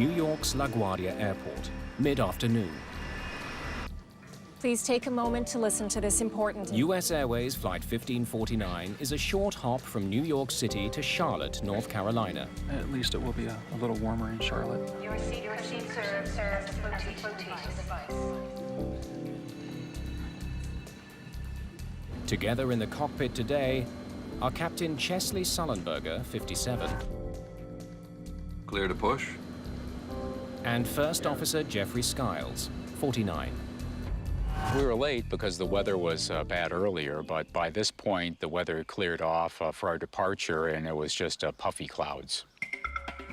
New York's LaGuardia Airport, mid-afternoon. Please take a moment to listen to this important... US Airways Flight 1549 is a short hop from New York City to Charlotte, North Carolina. At least it will be a little warmer in Charlotte. Your seat serves as a flotation device. Together in the cockpit today are Captain Chesley Sullenberger, 57, Clear to push. and First Officer Jeffrey Skiles, 49. We were late because the weather was bad earlier, but by this point, the weather had cleared off for our departure, and it was just puffy clouds.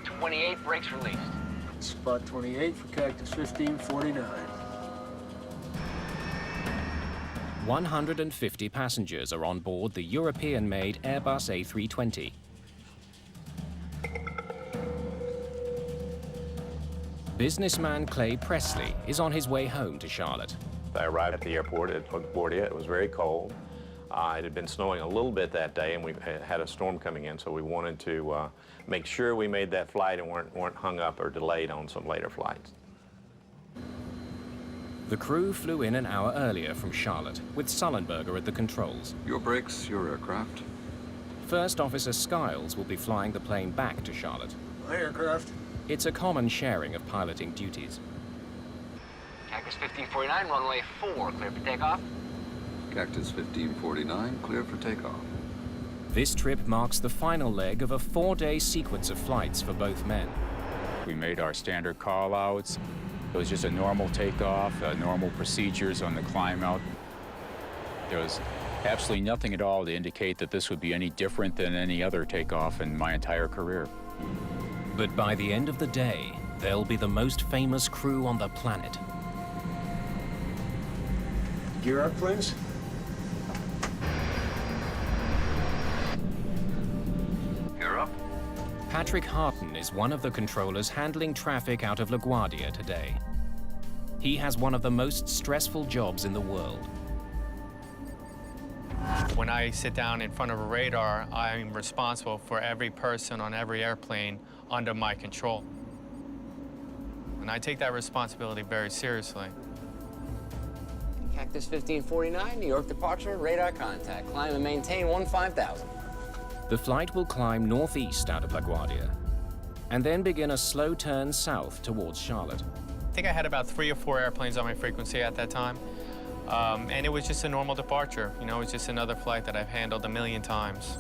28 brakes released. Spot 28 for Cactus 1549. 150 passengers are on board the European-made Airbus A320. Businessman Clay Presley is on his way home to Charlotte. I arrived at the airport at LaGuardia. It was very cold. It had been snowing a little bit that day, and we had a storm coming in, so we wanted to make sure we made that flight and weren't hung up or delayed on some later flights. The crew flew in an hour earlier from Charlotte, with Sullenberger at the controls. Your brakes, your aircraft. First Officer Skiles will be flying the plane back to Charlotte. My aircraft. It's a common sharing of piloting duties. Cactus 1549, runway 4, clear for takeoff. Cactus 1549, clear for takeoff. This trip marks the final leg of a 4-day sequence of flights for both men. We made our standard call-outs. It was just a normal takeoff, normal procedures on the climb out. There was absolutely nothing at all to indicate that this would be any different than any other takeoff in my entire career. But by the end of the day, they'll be the most famous crew on the planet. Gear up, please. Gear up. Patrick Harton is one of the controllers handling traffic out of LaGuardia today. He has one of the most stressful jobs in the world. When I sit down in front of a radar, I'm responsible for every person on every airplane under my control. And I take that responsibility very seriously. Cactus 1549, New York departure, radar contact. Climb and maintain 15,000. The flight will climb northeast out of LaGuardia, and then begin a slow turn south towards Charlotte. I think I had about 3 or 4 airplanes on my frequency at that time. And it was just a normal departure. You know, it was just another flight that I've handled a million times.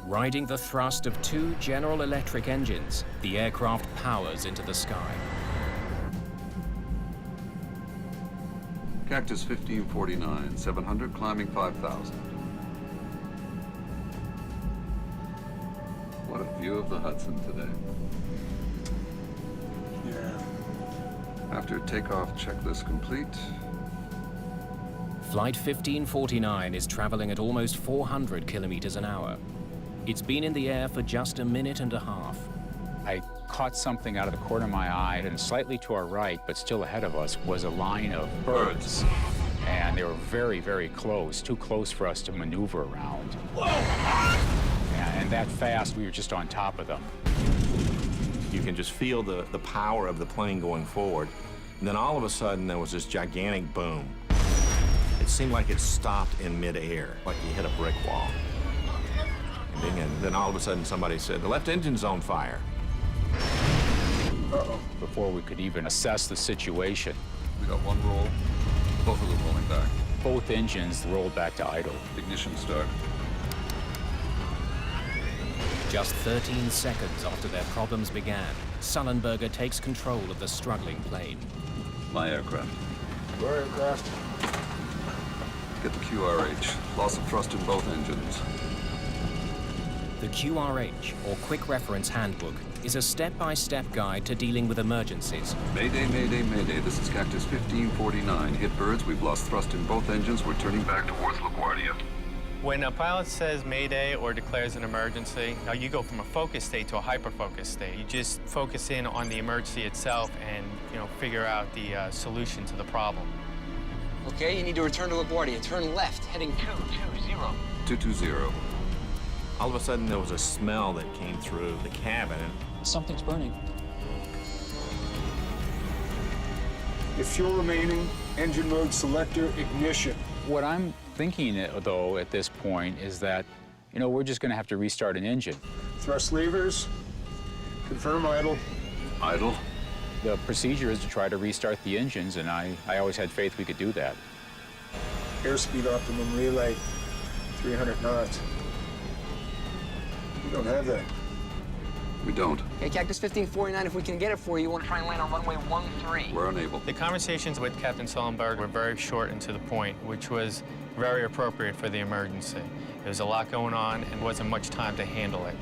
Riding the thrust of 2 General Electric engines, the aircraft powers into the sky. Cactus 1549, 700, climbing 5,000. What a view of the Hudson today. Yeah. After takeoff, checklist complete. Flight 1549 is traveling at almost 400 kilometers an hour. It's been in the air for just a minute and a half. I caught something out of the corner of my eye, and slightly to our right, but still ahead of us, was a line of birds. And they were very, very close, too close for us to maneuver around. And that fast, we were just on top of them. You can just feel the power of the plane going forward. And then all of a sudden, there was this gigantic boom. It seemed like it stopped in midair, like you hit a brick wall. And then all of a sudden, somebody said, "The left engine's on fire." Uh-oh. Before we could even assess the situation, We got one roll, both of them rolling back. both engines rolled back to idle. Ignition start. Just 13 seconds after their problems began, Sullenberger takes control of the struggling plane. My aircraft. Your aircraft. Get the QRH. Loss of thrust in both engines. The QRH, or Quick Reference Handbook, is a step-by-step guide to dealing with emergencies. Mayday, mayday, mayday. This is Cactus 1549. Hit birds. We've lost thrust in both engines. We're turning back towards LaGuardia. When a pilot says Mayday or declares an emergency, you go from a focus state to a hyper-focus state. You just focus in on the emergency itself and, figure out the solution to the problem. Okay, you need to return to LaGuardia. Turn left, heading 220. 220. All of a sudden, there was a smell that came through the cabin. Something's burning. If fuel remaining, engine mode selector, ignition. What I'm thinking, though, at this point is that, you know, we're just going to have to restart an engine. Thrust levers, confirm idle. Idle? The procedure is to try to restart the engines, and I always had faith we could do that. Airspeed optimum relay, 300 knots. We don't have that. We don't. Okay, Cactus 1549, if we can get it for you, want to try and land on runway 13. We're unable. The conversations with Captain Sullenberger were very short and to the point, which was very appropriate for the emergency. There was a lot going on and wasn't much time to handle it.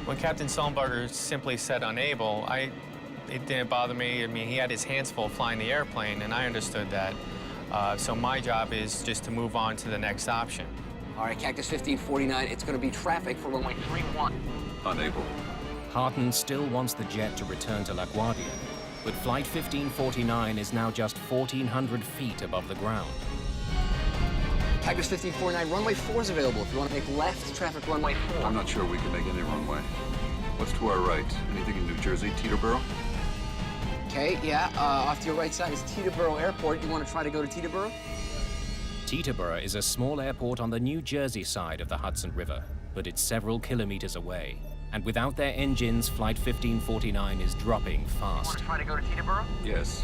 When Captain Sullenberger simply said unable, it didn't bother me. I mean, he had his hands full flying the airplane, and I understood that. So my job is just to move on to the next option. All right, Cactus 1549, it's going to be traffic for runway 31. Unable. Harton still wants the jet to return to LaGuardia, but Flight 1549 is now just 1,400 feet above the ground. Cactus 1549, runway 4 is available if you want to make left traffic runway 4. I'm not sure we can make any runway. What's to our right? Anything in New Jersey, Teterboro? Okay, yeah, off to your right side is Teterboro Airport. You want to try to go to Teterboro? Teterboro is a small airport on the New Jersey side of the Hudson River, but it's several kilometers away. And without their engines, Flight 1549 is dropping fast. You want to try to go to Teterboro? Yes.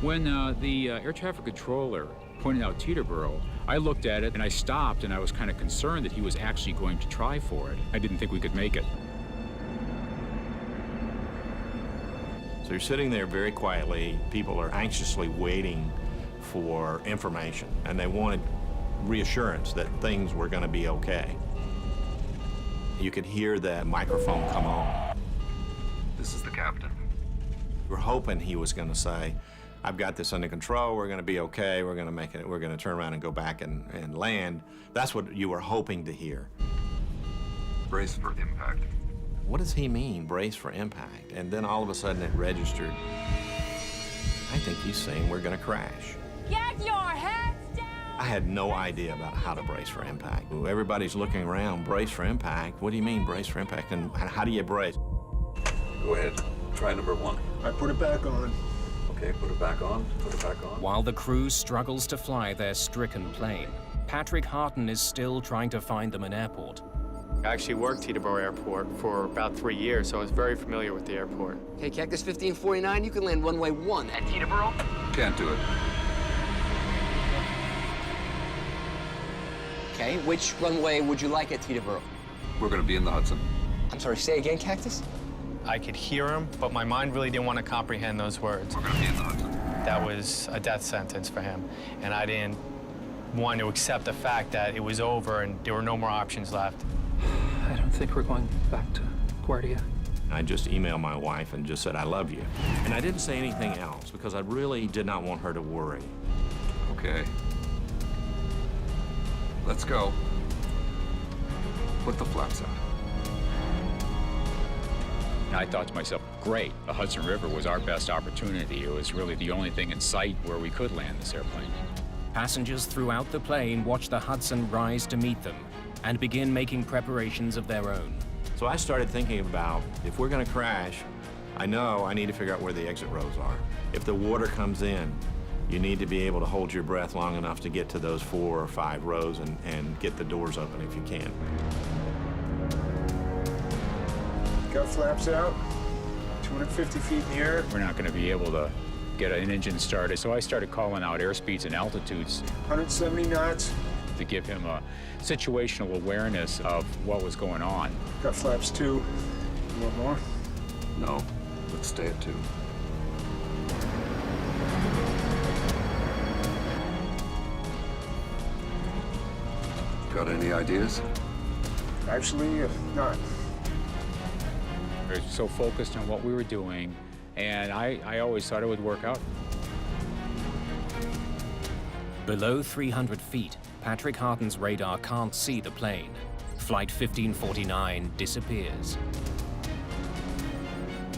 When the air traffic controller pointed out Teterboro, I looked at it and I stopped, and I was kind of concerned that he was actually going to try for it. I didn't think we could make it. So you're sitting there very quietly. People are anxiously waiting for information, and they wanted reassurance that things were going to be okay. You could hear the microphone come on. This is the captain. We're hoping he was going to say, I've got this under control, we're going to be okay, we're going to make it, we're going to turn around and go back and land. That's what you were hoping to hear. Brace for impact. What does he mean, brace for impact? And then all of a sudden it registered. I think he's saying we're going to crash. Get your heads down! I had no idea about how to brace for impact. Everybody's looking around, brace for impact. What do you mean, brace for impact? And how do you brace? Go ahead. Try number 1. I put it back on. Okay, put it back on. Put it back on. While the crew struggles to fly their stricken plane, Patrick Harton is still trying to find them an airport. I actually worked Teterboro Airport for about 3 years, so I was very familiar with the airport. Okay, Cactus 1549, you can land runway 1 at Teterboro. Can't do it. Okay, which runway would you like at Teterboro? We're going to be in the Hudson. I'm sorry, say again, Cactus? I could hear him, but my mind really didn't want to comprehend those words. We're going to be in the Hudson. That was a death sentence for him, and I didn't want to accept the fact that it was over and there were no more options left. I don't think we're going back to LaGuardia. I just emailed my wife and just said, I love you. And I didn't say anything else because I really did not want her to worry. Okay. Let's go. Put the flaps out. And I thought to myself, great, the Hudson River was our best opportunity. It was really the only thing in sight where we could land this airplane. Passengers throughout the plane watch the Hudson rise to meet them and begin making preparations of their own. So I started thinking about, if we're going to crash, I know I need to figure out where the exit rows are. If the water comes in, you need to be able to hold your breath long enough to get to those 4 or 5 rows and get the doors open if you can. Got flaps out, 250 feet in the air. We're not going to be able to get an engine started, so I started calling out airspeeds and altitudes 170 knots. to give him a situational awareness of what was going on. Got flaps 2. One more. No, let's stay at 2. Got any ideas? Actually, not. We were so focused on what we were doing, and I always thought it would work out. Below 300 feet, Patrick Harton's radar can't see the plane. Flight 1549 disappears.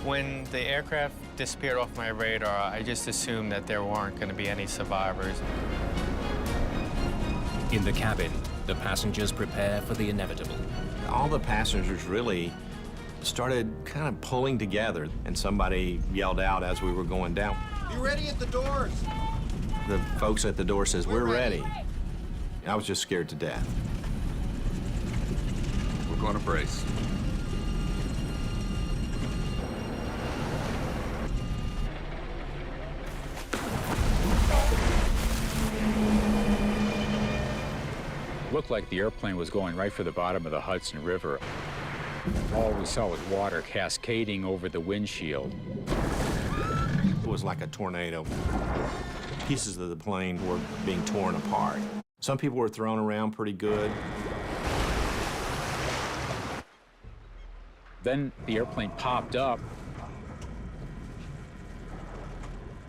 When the aircraft disappeared off my radar, I just assumed that there weren't going to be any survivors. In the cabin, the passengers prepare for the inevitable. All the passengers really started kind of pulling together, and somebody yelled out as we were going down, Be ready at the doors. The folks at the door says, we're ready. I was just scared to death. We're going to brace. Looked like the airplane was going right for the bottom of the Hudson River. All we saw was water cascading over the windshield. It was like a tornado. Pieces of the plane were being torn apart. Some people were thrown around pretty good. Then the airplane popped up,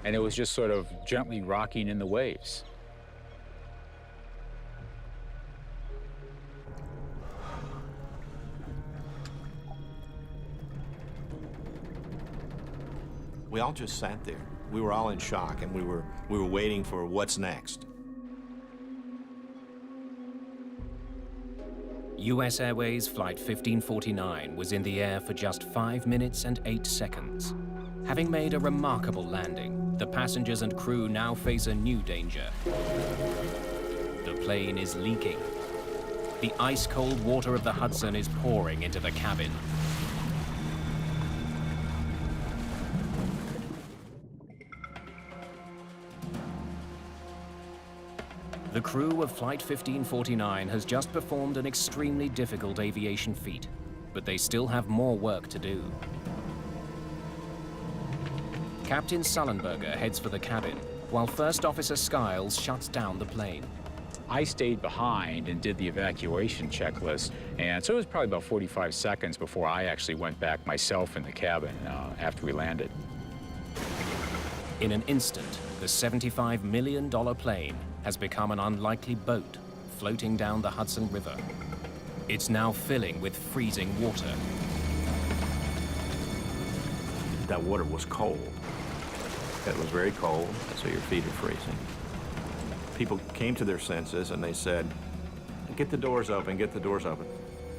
and it was just sort of gently rocking in the waves. We all just sat there. We were all in shock, and we were waiting for what's next. US Airways Flight 1549 was in the air for just 5 minutes and 8 seconds. Having made a remarkable landing, the passengers and crew now face a new danger. The plane is leaking. The ice-cold water of the Hudson is pouring into the cabin. The crew of Flight 1549 has just performed an extremely difficult aviation feat, but they still have more work to do. Captain Sullenberger heads for the cabin, while First Officer Skiles shuts down the plane. I stayed behind and did the evacuation checklist, and so it was probably about 45 seconds before I actually went back myself in the cabin after we landed. In an instant, the $75 million plane has become an unlikely boat floating down the Hudson River. It's now filling with freezing water. That water was cold. It was very cold, so your feet are freezing. People came to their senses and they said, get the doors open, get the doors open.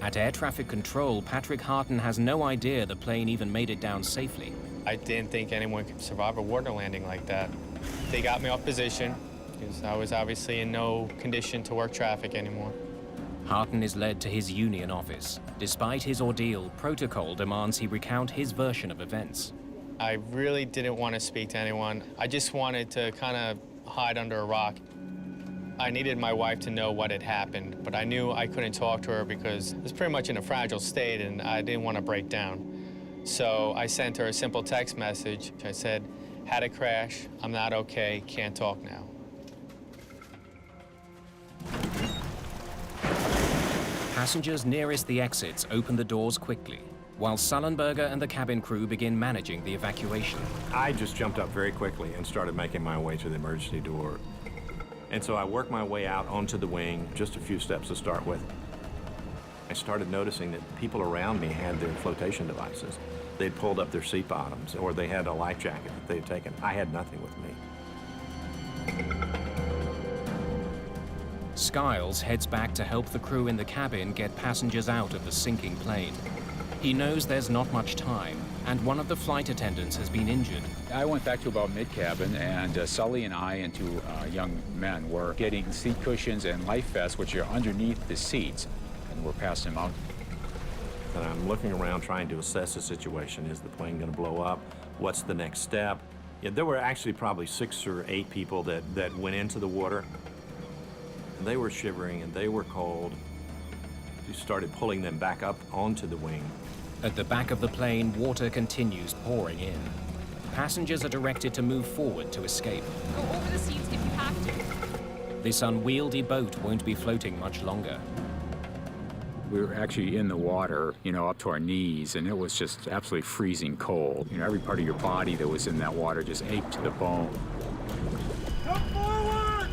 At air traffic control, Patrick Harton has no idea the plane even made it down safely. I didn't think anyone could survive a water landing like that. They got me off position because I was obviously in no condition to work traffic anymore. Harton is led to his union office. Despite his ordeal, protocol demands he recount his version of events. I really didn't want to speak to anyone. I just wanted to kind of hide under a rock. I needed my wife to know what had happened, but I knew I couldn't talk to her because I was pretty much in a fragile state and I didn't want to break down. So I sent her a simple text message. I said, had a crash, I'm not okay, can't talk now. Passengers nearest the exits open the doors quickly, while Sullenberger and the cabin crew begin managing the evacuation. I just jumped up very quickly and started making my way to the emergency door. And so I worked my way out onto the wing, just a few steps to start with. I started noticing that people around me had their flotation devices. They'd pulled up their seat bottoms, or they had a life jacket that they had taken. I had nothing with me. Skiles heads back to help the crew in the cabin get passengers out of the sinking plane. He knows there's not much time, and one of the flight attendants has been injured. I went back to about mid-cabin, and Sully and I and two young men were getting seat cushions and life vests, which are underneath the seats, and we're passing them out. And I'm looking around trying to assess the situation. Is the plane going to blow up? What's the next step? Yeah, there were actually probably 6 or 8 people that went into the water. And they were shivering and they were cold. We started pulling them back up onto the wing. At the back of the plane, water continues pouring in. Passengers are directed to move forward to escape. Go over the seats if you have to. This unwieldy boat won't be floating much longer. We were actually in the water, up to our knees, and it was just absolutely freezing cold. Every part of your body that was in that water just ached to the bone. Come forward!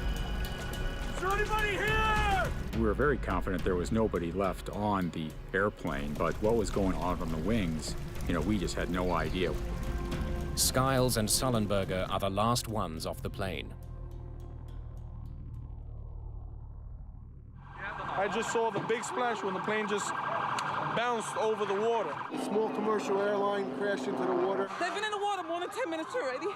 Is there anybody here? We were very confident there was nobody left on the airplane, but what was going on the wings, we just had no idea. Skiles and Sullenberger are the last ones off the plane. I just saw the big splash when the plane just bounced over the water. A small commercial airline crashed into the water. They've been in the water more than 10 minutes already.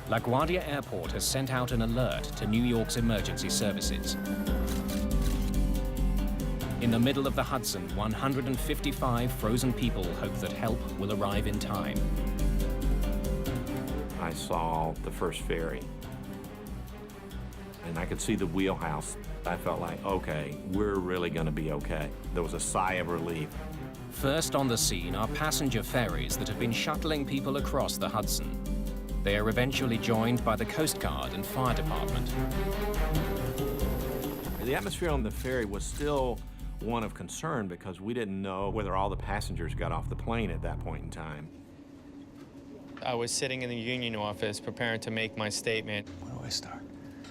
LaGuardia Airport has sent out an alert to New York's emergency services. In the middle of the Hudson, 155 frozen people hope that help will arrive in time. I saw the first ferry, and I could see the wheelhouse. I felt like, okay, we're really going to be okay. There was a sigh of relief. First on the scene are passenger ferries that have been shuttling people across the Hudson. They are eventually joined by the Coast Guard and fire department. The atmosphere on the ferry was still one of concern because we didn't know whether all the passengers got off the plane at that point in time. I was sitting in the union office preparing to make my statement. Where do I start?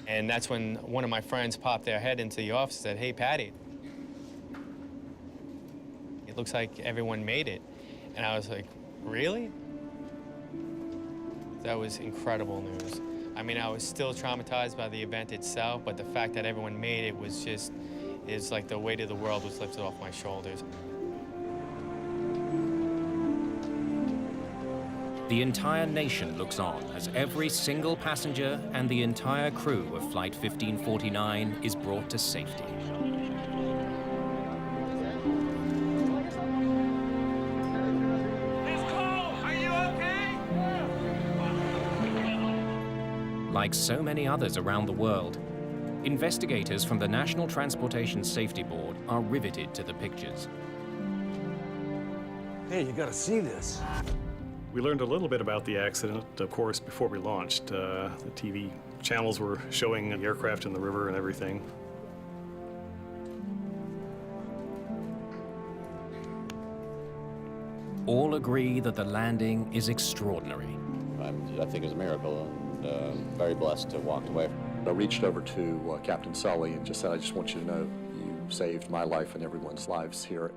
And that's when one of my friends popped their head into the office and said, "Hey, Patty, it looks like everyone made it." And I was like, "Really?" That was incredible news. I mean, I was still traumatized by the event itself, but the fact that everyone made it was just, it's like the weight of the world was lifted off my shoulders. The entire nation looks on as every single passenger and the entire crew of Flight 1549 is brought to safety. Like so many others around the world, investigators from the National Transportation Safety Board are riveted to the pictures. Hey, you gotta see this. We learned a little bit about the accident, of course, before we launched. The TV channels were showing the aircraft in the river and everything. All agree that the landing is extraordinary. I think it's a miracle, and very blessed to walk away. I reached over to Captain Sully and just said, "I just want you to know you saved my life and everyone's lives here."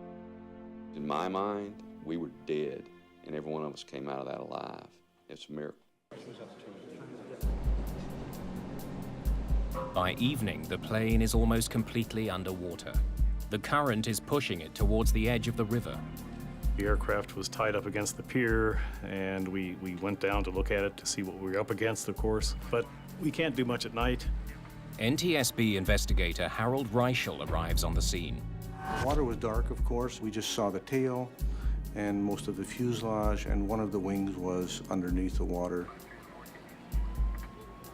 In my mind, we were dead, and every one of us came out of that alive. It's a miracle. By evening, the plane is almost completely underwater. The current is pushing it towards the edge of the river. The aircraft was tied up against the pier, and we went down to look at it to see what we were up against, of course. But we can't do much at night. NTSB investigator Harold Reichel arrives on the scene. The water was dark, of course. We just saw the tail and most of the fuselage, and one of the wings was underneath the water.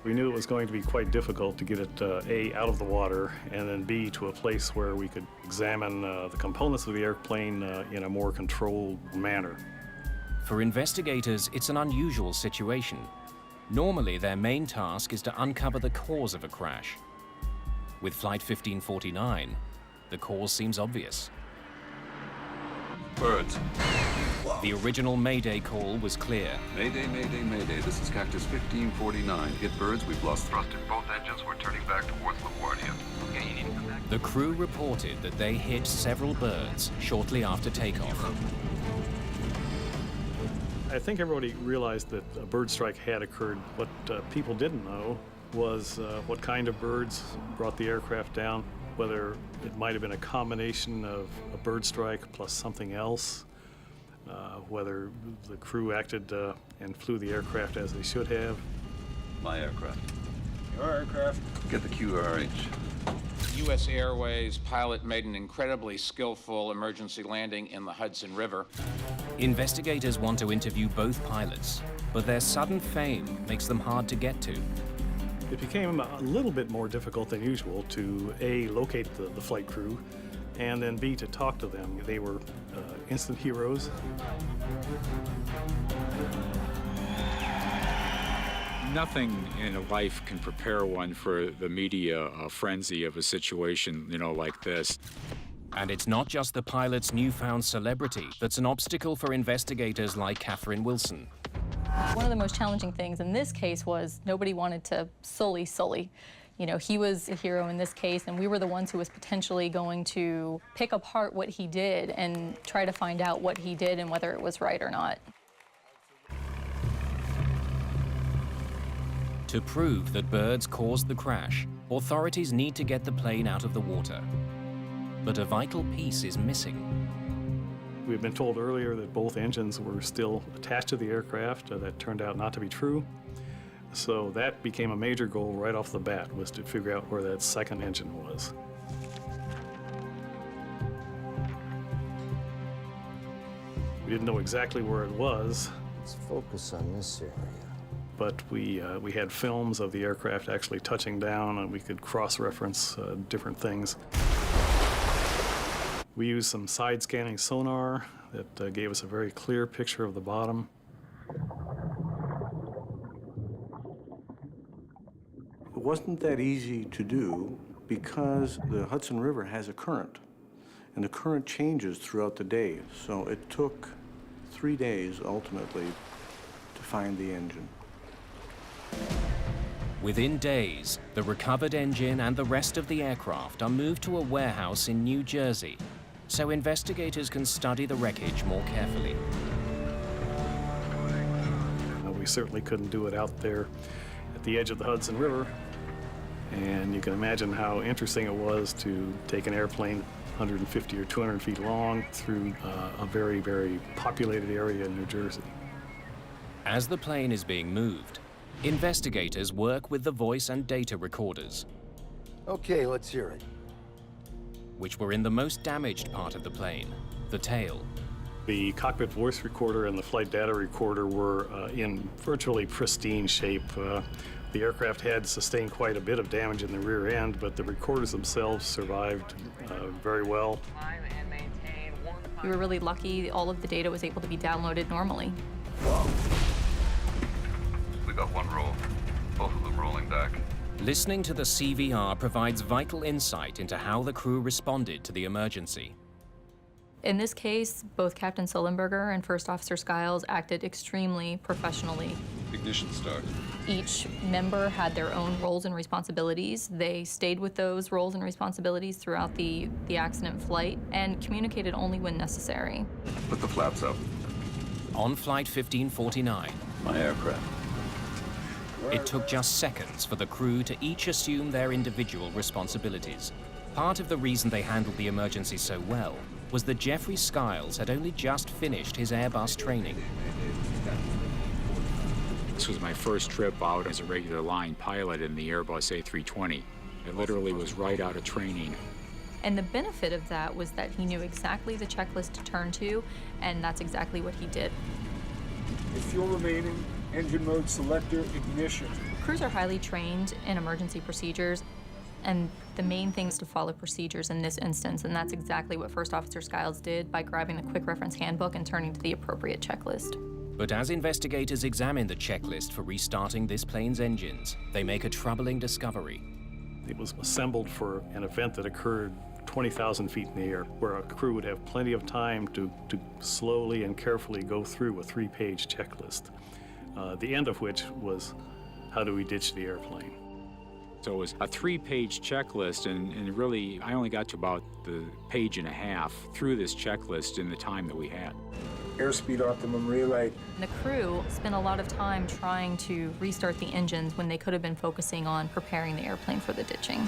We knew it was going to be quite difficult to get it, A, out of the water, and then B, to a place where we could examine the components of the airplane in a more controlled manner. For investigators, it's an unusual situation. Normally, their main task is to uncover the cause of a crash. With Flight 1549, the cause seems obvious. Birds. The original Mayday call was clear. Mayday, Mayday, Mayday. This is Cactus 1549. Hit birds. We've lost thrust in both engines. We're turning back towards LaGuardia. Okay, you need to come back. The crew reported that they hit several birds shortly after takeoff. I think everybody realized that a bird strike had occurred. What people didn't know was what kind of birds brought the aircraft down, whether it might have been a combination of a bird strike plus something else, whether the crew acted and flew the aircraft as they should have. My aircraft. Your aircraft. Get the QRH. U.S. Airways pilot made an incredibly skillful emergency landing in the Hudson River. Investigators want to interview both pilots, but their sudden fame makes them hard to get to. It became a little bit more difficult than usual to A, locate the flight crew, and then B, to talk to them. They were instant heroes. Nothing in a life can prepare one for the media frenzy of a situation, like this. And it's not just the pilot's newfound celebrity that's an obstacle for investigators like Catherine Wilson. One of the most challenging things in this case was nobody wanted to sully Sully. He was a hero in this case, and we were the ones who was potentially going to pick apart what he did and try to find out what he did and whether it was right or not. To prove that birds caused the crash, authorities need to get the plane out of the water. But a vital piece is missing. We had been told earlier that both engines were still attached to the aircraft. That turned out not to be true. So that became a major goal right off the bat, was to figure out where that second engine was. We didn't know exactly where it was. Let's focus on this area. But we had films of the aircraft actually touching down, and we could cross-reference different things. We used some side-scanning sonar that gave us a very clear picture of the bottom. It wasn't that easy to do because the Hudson River has a current, and the current changes throughout the day. So it took 3 days, ultimately, to find the engine. Within days, the recovered engine and the rest of the aircraft are moved to a warehouse in New Jersey, so investigators can study the wreckage more carefully. We certainly couldn't do it out there at the edge of the Hudson River, and you can imagine how interesting it was to take an airplane 150 or 200 feet long through a very, very populated area in New Jersey. As the plane is being moved, investigators work with the voice and data recorders. Okay, let's hear it. Which were in the most damaged part of the plane, the tail. The cockpit voice recorder and the flight data recorder were in virtually pristine shape. The aircraft had sustained quite a bit of damage in the rear end, but the recorders themselves survived very well. We were really lucky. All of the data was able to be downloaded normally. We got one roll, both of them rolling back. Listening to the CVR provides vital insight into how the crew responded to the emergency. In this case, both Captain Sullenberger and First Officer Skiles acted extremely professionally. Ignition start. Each member had their own roles and responsibilities. They stayed with those roles and responsibilities throughout the accident flight and communicated only when necessary. Put the flaps up. On Flight 1549, My aircraft. it took just seconds for the crew to each assume their individual responsibilities. Part of the reason they handled the emergency so well was that Jeffrey Skiles had only just finished his Airbus training. This was my first trip out as a regular line pilot in the Airbus A320. It literally was right out of training. And the benefit of that was that he knew exactly the checklist to turn to, and that's exactly what he did. Fuel remaining, engine mode selector, ignition. Crews are highly trained in emergency procedures, and the main thing is to follow procedures in this instance, and that's exactly what First Officer Skiles did by grabbing the quick reference handbook and turning to the appropriate checklist. But as investigators examine the checklist for restarting this plane's engines, they make a troubling discovery. It was assembled for an event that occurred 20,000 feet in the air, where a crew would have plenty of time to slowly and carefully go through a 3-page checklist, the end of which was, how do we ditch the airplane? So it was a 3-page checklist, and really, I only got to about the page and a half through this checklist in the time that we had. Airspeed optimum relay. The crew spent a lot of time trying to restart the engines when they could have been focusing on preparing the airplane for the ditching.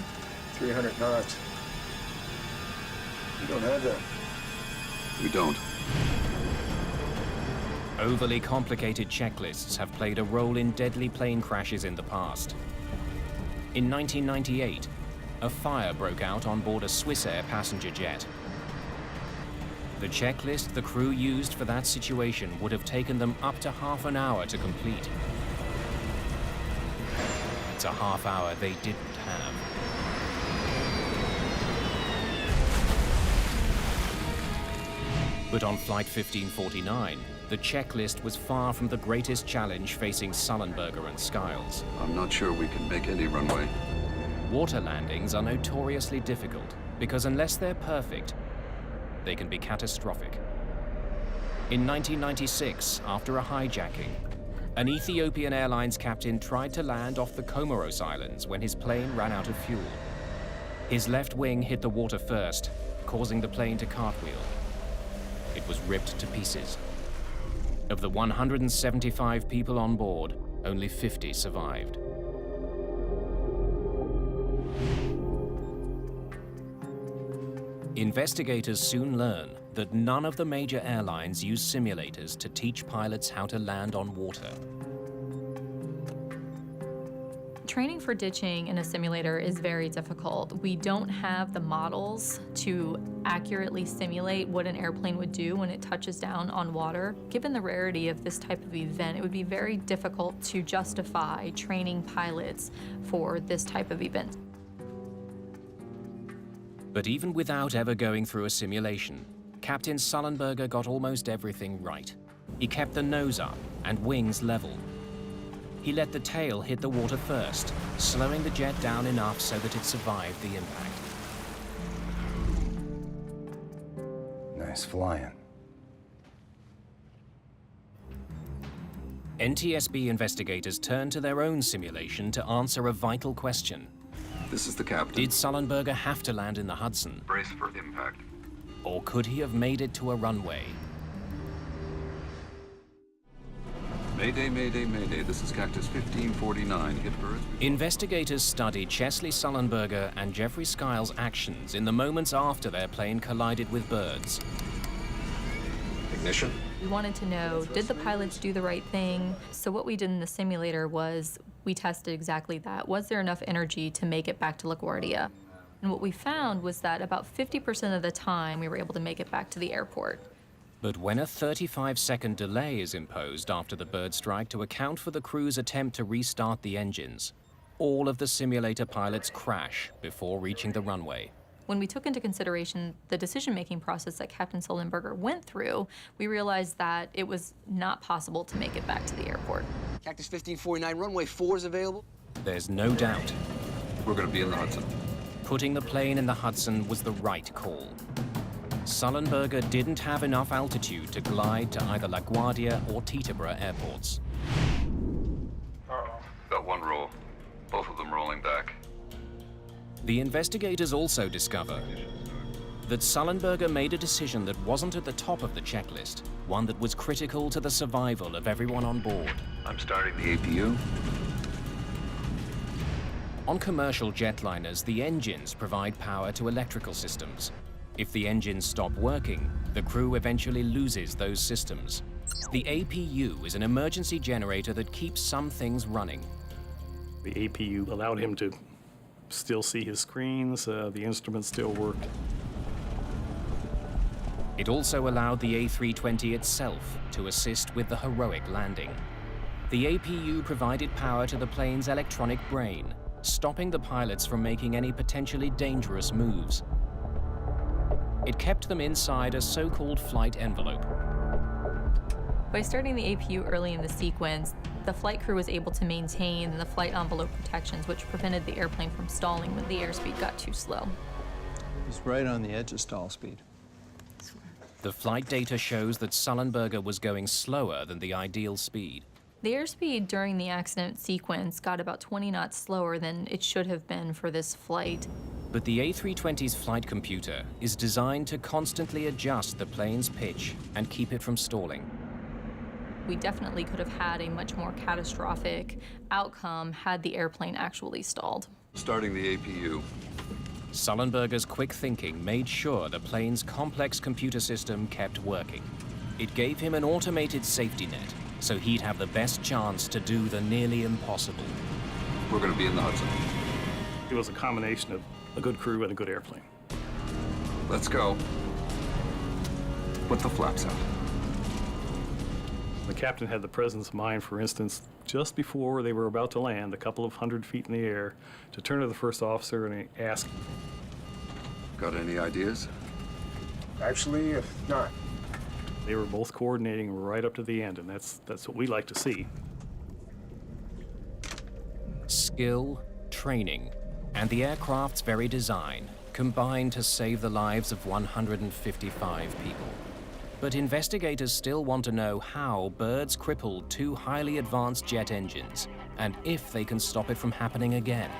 300 knots. You don't have that. We don't. Overly complicated checklists have played a role in deadly plane crashes in the past. In 1998, a fire broke out on board a Swissair passenger jet. The checklist the crew used for that situation would have taken them up to half an hour to complete. It's a half hour they didn't have. But on Flight 1549, the checklist was far from the greatest challenge facing Sullenberger and Skiles. I'm not sure we can make any runway. Water landings are notoriously difficult because unless they're perfect, they can be catastrophic. In 1996, after a hijacking, an Ethiopian Airlines captain tried to land off the Comoros Islands when his plane ran out of fuel. His left wing hit the water first, causing the plane to cartwheel. It was ripped to pieces. Of the 175 people on board, only 50 survived. Investigators soon learn that none of the major airlines use simulators to teach pilots how to land on water. Training for ditching in a simulator is very difficult. We don't have the models to accurately simulate what an airplane would do when it touches down on water. Given the rarity of this type of event, it would be very difficult to justify training pilots for this type of event. But even without ever going through a simulation, Captain Sullenberger got almost everything right. He kept the nose up and wings level. He let the tail hit the water first, slowing the jet down enough so that it survived the impact. Nice flying. NTSB investigators turned to their own simulation to answer a vital question. This is the captain. Did Sullenberger have to land in the Hudson? Brace for impact. Or could he have made it to a runway? Mayday, Mayday, Mayday. This is Cactus 1549. Hit birds. Investigators studied Chesley Sullenberger and Jeffrey Skiles' actions in the moments after their plane collided with birds. Ignition. We wanted to know, did the pilots do the right thing? So what we did in the simulator was we tested exactly that. Was there enough energy to make it back to LaGuardia? And what we found was that about 50% of the time we were able to make it back to the airport. But when a 35-second delay is imposed after the bird strike to account for the crew's attempt to restart the engines, all of the simulator pilots crash before reaching the runway. When we took into consideration the decision-making process that Captain Sullenberger went through, we realized that it was not possible to make it back to the airport. Cactus 1549, runway 4 is available. There's no doubt. We're going to be in the Hudson. Putting the plane in the Hudson was the right call. Sullenberger didn't have enough altitude to glide to either LaGuardia or Teterboro airports. Got one roll. Both of them rolling back. The investigators also discover that Sullenberger made a decision that wasn't at the top of the checklist, one that was critical to the survival of everyone on board. I'm starting the APU. On commercial jetliners, the engines provide power to electrical systems. If the engines stop working, the crew eventually loses those systems. The APU is an emergency generator that keeps some things running. The APU allowed him to still see his screens, the instruments still worked. It also allowed the A320 itself to assist with the heroic landing. The APU provided power to the plane's electronic brain, stopping the pilots from making any potentially dangerous moves. It kept them inside a so-called flight envelope. By starting the APU early in the sequence, the flight crew was able to maintain the flight envelope protections, which prevented the airplane from stalling when the airspeed got too slow. He's right on the edge of stall speed. The flight data shows that Sullenberger was going slower than the ideal speed. The airspeed during the accident sequence got about 20 knots slower than it should have been for this flight. But the A320's flight computer is designed to constantly adjust the plane's pitch and keep it from stalling. We definitely could have had a much more catastrophic outcome had the airplane actually stalled. Starting the APU. Sullenberger's quick thinking made sure the plane's complex computer system kept working. It gave him an automated safety net, so he'd have the best chance to do the nearly impossible. We're going to be in the Hudson. It was a combination of a good crew and a good airplane. Let's go. Put the flaps out. The captain had the presence of mind, for instance, just before they were about to land, a couple of 100 feet in the air, to turn to the first officer and ask, "Got any ideas?" Actually, not. They were both coordinating right up to the end, and that's what we like to see. Skill, training, and the aircraft's very design combined to save the lives of 155 people. But investigators still want to know how birds crippled two highly advanced jet engines, and if they can stop it from happening again.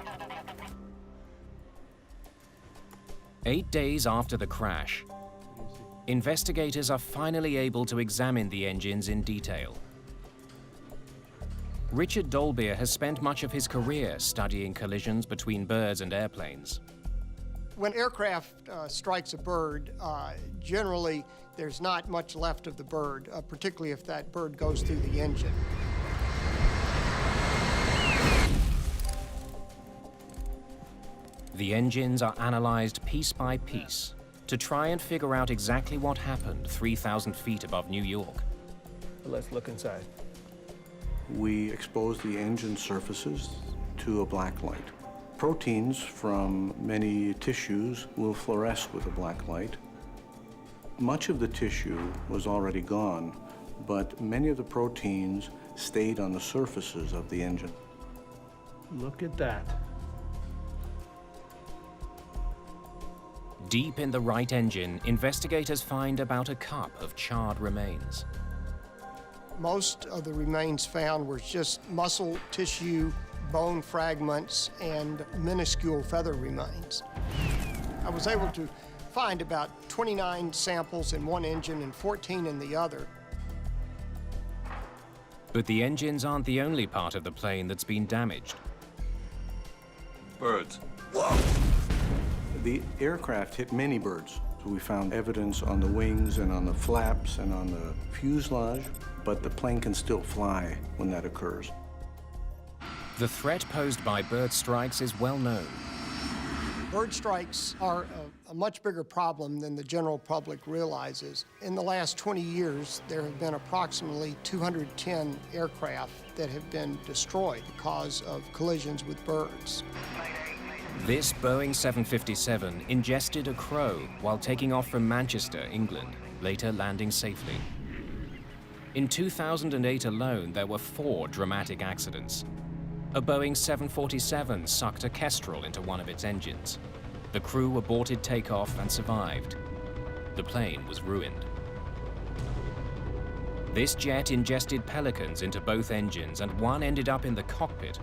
8 days after the crash, investigators are finally able to examine the engines in detail. Richard Dolbear has spent much of his career studying collisions between birds and airplanes. When aircraft strikes a bird, generally there's not much left of the bird, particularly if that bird goes through the engine. The engines are analyzed piece by piece to try and figure out exactly what happened 3,000 feet above New York. Let's look inside. We expose the engine surfaces to a black light. Proteins from many tissues will fluoresce with a black light. Much of the tissue was already gone, but many of the proteins stayed on the surfaces of the engine. Look at that. Deep in the right engine, investigators find about a cup of charred remains. Most of the remains found were just muscle tissue, bone fragments, and minuscule feather remains. I was able to find about 29 samples in one engine and 14 in the other. But the engines aren't the only part of the plane that's been damaged. Birds. The aircraft hit many birds. So we found evidence on the wings and on the flaps and on the fuselage, but the plane can still fly when that occurs. The threat posed by bird strikes is well known. Bird strikes are a much bigger problem than the general public realizes. In the last 20 years, there have been approximately 210 aircraft that have been destroyed because of collisions with birds. This Boeing 757 ingested a crow while taking off from Manchester, England, later landing safely. In 2008 alone, there were 4 dramatic accidents. A Boeing 747 sucked a kestrel into one of its engines. The crew aborted takeoff and survived. The plane was ruined. This jet ingested pelicans into both engines, and one ended up in the cockpit.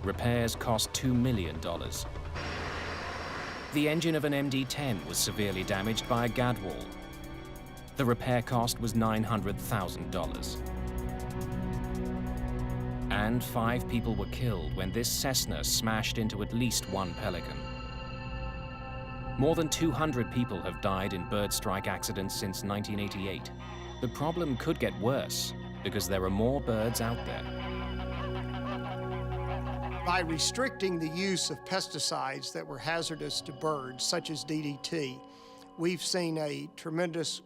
Repairs cost $2 million. The engine of an MD-10 was severely damaged by a gadwall. The repair cost was $900,000. And 5 people were killed when this Cessna smashed into at least one pelican. More than 200 people have died in bird strike accidents since 1988. The problem could get worse because there are more birds out there. By restricting the use of pesticides that were hazardous to birds, such as DDT, we've seen a tremendous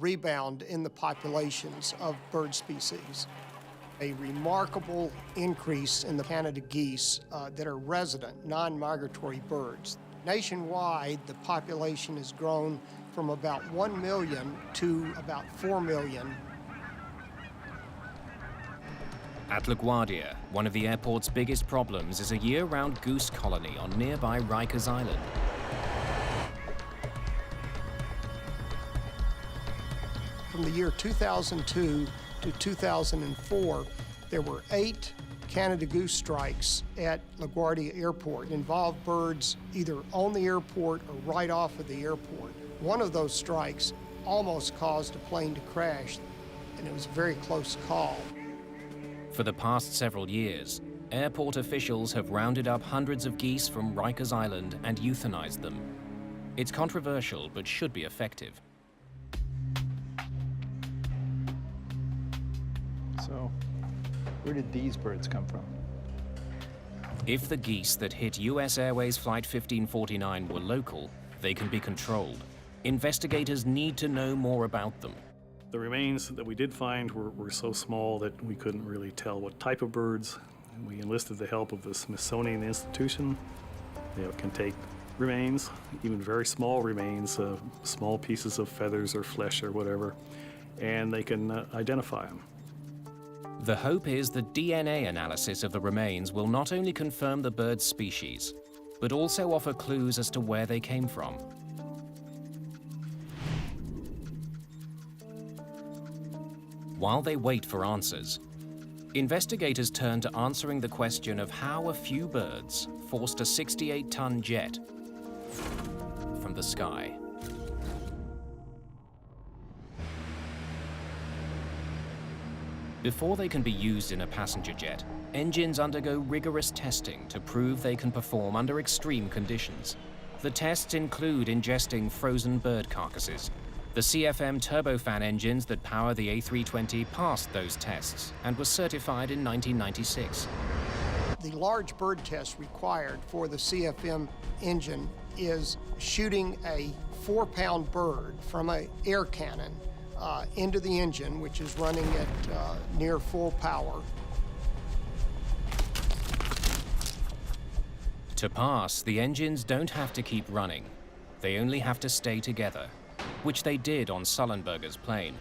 rebound in the populations of bird species. A remarkable increase in the Canada geese that are resident, non-migratory birds. Nationwide, the population has grown from about 1 million to about 4 million. At LaGuardia, one of the airport's biggest problems is a year-round goose colony on nearby Rikers Island. From the year 2002 to 2004, there were 8 Canada goose strikes at LaGuardia Airport. It involved birds either on the airport or right off of the airport. One of those strikes almost caused a plane to crash, and it was a very close call. For the past several years, airport officials have rounded up hundreds of geese from Rikers Island and euthanized them. It's controversial, but should be effective. So, where did these birds come from? If the geese that hit US Airways Flight 1549 were local, they can be controlled. Investigators need to know more about them. The remains that we did find were so small that we couldn't really tell what type of birds. We enlisted the help of the Smithsonian Institution. They can take remains, even very small remains, small pieces of feathers or flesh or whatever, and they can identify them. The hope is that DNA analysis of the remains will not only confirm the bird's species, but also offer clues as to where they came from. While they wait for answers, investigators turn to answering the question of how a few birds forced a 68-ton jet from the sky. Before they can be used in a passenger jet, engines undergo rigorous testing to prove they can perform under extreme conditions. The tests include ingesting frozen bird carcasses. The CFM turbofan engines that power the A320 passed those tests and was certified in 1996. The large bird test required for the CFM engine is shooting a 4-pound bird from an air cannon into the engine, which is running at near full power. To pass, the engines don't have to keep running. They only have to stay together, which they did on Sullenberger's plane.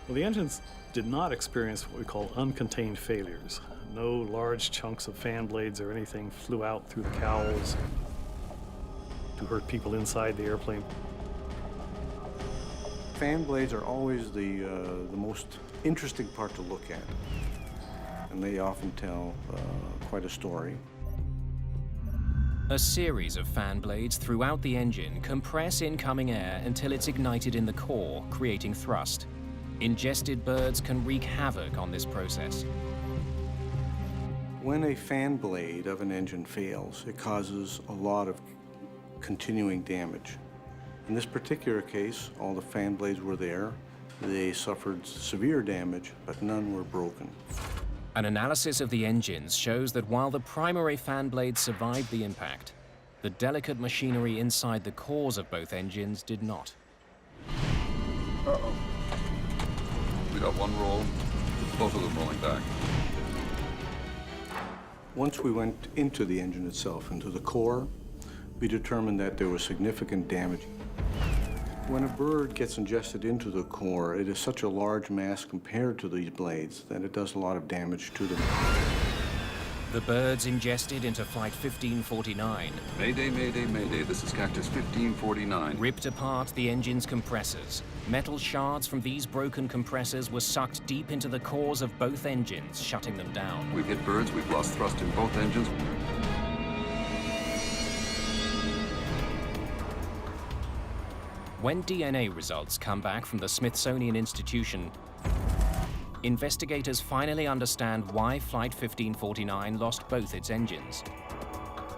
Well, the engines did not experience what we call uncontained failures. No large chunks of fan blades or anything flew out through the cowls to hurt people inside the airplane. Fan blades are always the most interesting part to look at, and they often tell quite a story. A series of fan blades throughout the engine compress incoming air until it's ignited in the core, creating thrust. Ingested birds can wreak havoc on this process. When a fan blade of an engine fails, it causes a lot of continuing damage. In this particular case, all the fan blades were there. They suffered severe damage, but none were broken. An analysis of the engines shows that while the primary fan blades survived the impact, the delicate machinery inside the cores of both engines did not. Uh-oh. We got one roll, both of them rolling back. Once we went into the engine itself, into the core, we determined that there was significant damage. When a bird gets ingested into the core, it is such a large mass compared to these blades that it does a lot of damage to them. The birds ingested into Flight 1549. Mayday, Mayday, Mayday. This is Cactus 1549. Ripped apart the engine's compressors. Metal shards from these broken compressors were sucked deep into the cores of both engines, shutting them down. We've hit birds, we've lost thrust in both engines. When DNA results come back from the Smithsonian Institution, investigators finally understand why Flight 1549 lost both its engines.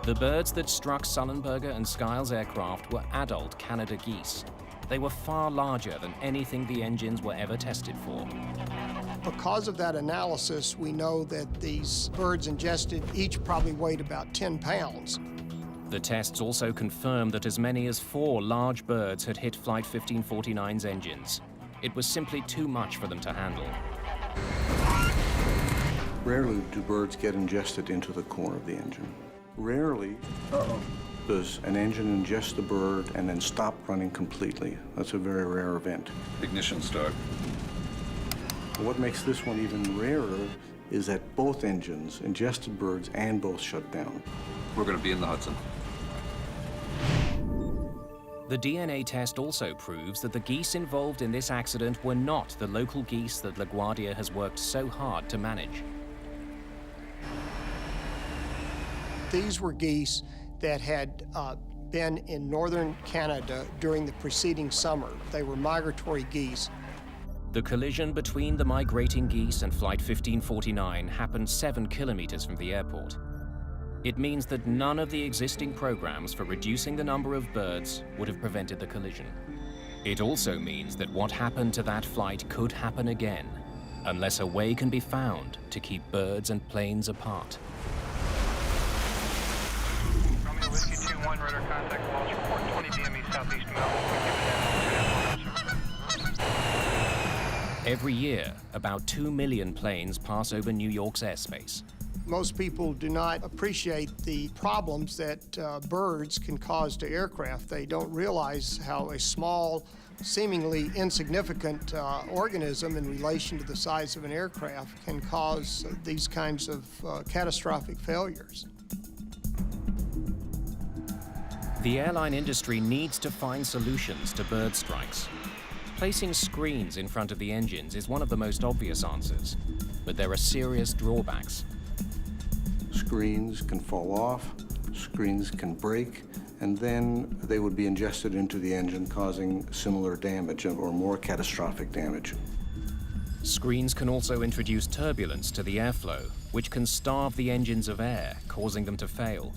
The birds that struck Sullenberger and Skiles aircraft were adult Canada geese. They were far larger than anything the engines were ever tested for. Because of that analysis, we know that these birds ingested each probably weighed about 10 pounds. The tests also confirmed that as many as 4 large birds had hit Flight 1549's engines. It was simply too much for them to handle. Rarely do birds get ingested into the core of the engine. Rarely does an engine ingest the bird and then stop running completely. That's a very rare event. Ignition start. What makes this one even rarer is that both engines ingested birds and both shut down. We're going to be in the Hudson. The DNA test also proves that the geese involved in this accident were not the local geese that LaGuardia has worked so hard to manage. These were geese that had been in northern Canada during the preceding summer. They were migratory geese. The collision between the migrating geese and Flight 1549 happened 7 kilometers from the airport. It means that none of the existing programs for reducing the number of birds would have prevented the collision. It also means that what happened to that flight could happen again, unless a way can be found to keep birds and planes apart. Romeo Whiskey 2-1, radar contact, Walsh report 20 DME southeast Melville. Every year, about 2 million planes pass over New York's airspace. Most people do not appreciate the problems that birds can cause to aircraft. They don't realize how a small, seemingly insignificant organism in relation to the size of an aircraft can cause these kinds of catastrophic failures. The airline industry needs to find solutions to bird strikes. Placing screens in front of the engines is one of the most obvious answers, but there are serious drawbacks. Screens can fall off, screens can break, and then they would be ingested into the engine, causing similar damage or more catastrophic damage. Screens can also introduce turbulence to the airflow, which can starve the engines of air, causing them to fail.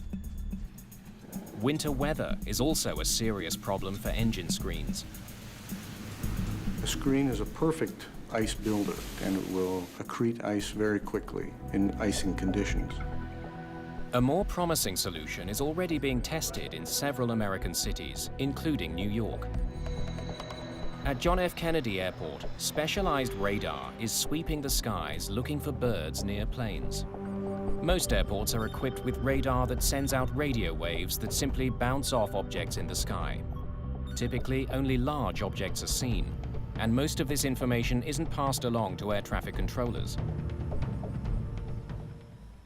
Winter weather is also a serious problem for engine screens. A screen is a perfect ice builder, and it will accrete ice very quickly in icing conditions. A more promising solution is already being tested in several American cities, including New York. At John F. Kennedy Airport, specialized radar is sweeping the skies looking for birds near planes. Most airports are equipped with radar that sends out radio waves that simply bounce off objects in the sky. Typically, only large objects are seen, and most of this information isn't passed along to air traffic controllers.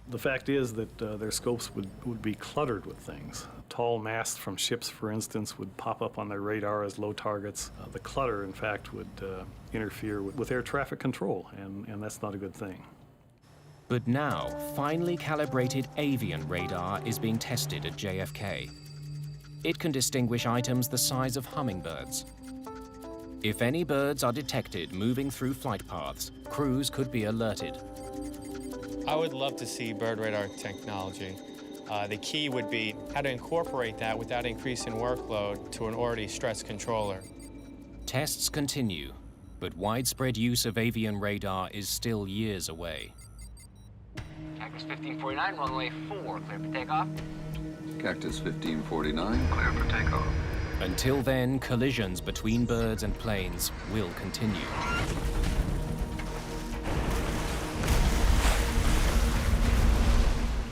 The fact is that their scopes would be cluttered with things. Tall masts from ships, for instance, would pop up on their radar as low targets. The clutter, in fact, would interfere with air traffic control, and that's not a good thing. But now, finely calibrated avian radar is being tested at JFK. It can distinguish items the size of hummingbirds. If any birds are detected moving through flight paths, crews could be alerted. I would love to see bird radar technology. The key would be how to incorporate that without increasing workload to an already stressed controller. Tests continue, but widespread use of avian radar is still years away. Cactus 1549, runway 4, clear for takeoff. Cactus 1549, clear for takeoff. Until then, collisions between birds and planes will continue.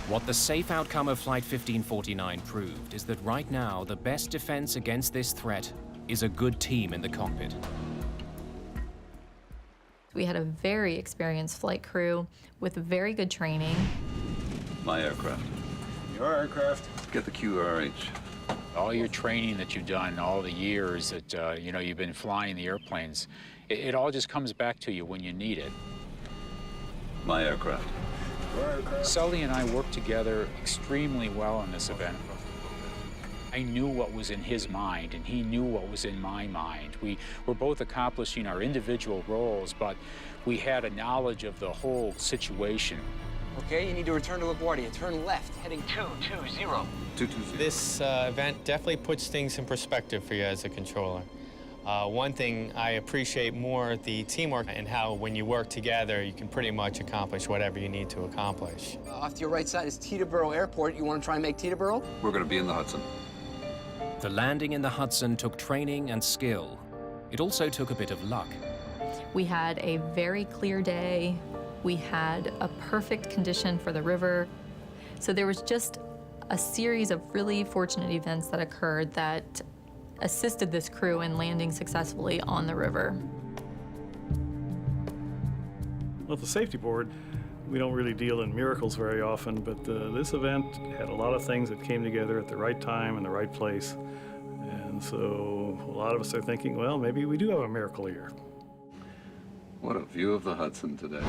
What the safe outcome of Flight 1549 proved is that right now, the best defense against this threat is a good team in the cockpit. We had a very experienced flight crew with very good training. My aircraft. Your aircraft. Get the QRH. All your training that you've done, all the years that you've been flying the airplanes, it all just comes back to you when you need it. My aircraft. Sully and I worked together extremely well on this event. I knew what was in his mind, and he knew what was in my mind. We were both accomplishing our individual roles, but we had a knowledge of the whole situation. Okay, you need to return to LaGuardia. Turn left, heading 220. 220. This event definitely puts things in perspective for you as a controller. One thing I appreciate more, the teamwork and how when you work together, you can pretty much accomplish whatever you need to accomplish. Off to your right side is Teterboro Airport. You want to try and make Teterboro? We're going to be in the Hudson. The landing in the Hudson took training and skill. It also took a bit of luck. We had a very clear day. We had a perfect condition for the river. So there was just a series of really fortunate events that occurred that assisted this crew in landing successfully on the river. Well, the safety board, we don't really deal in miracles very often, but this event had a lot of things that came together at the right time and the right place. And so a lot of us are thinking, well, maybe we do have a miracle here. What a view of the Hudson today.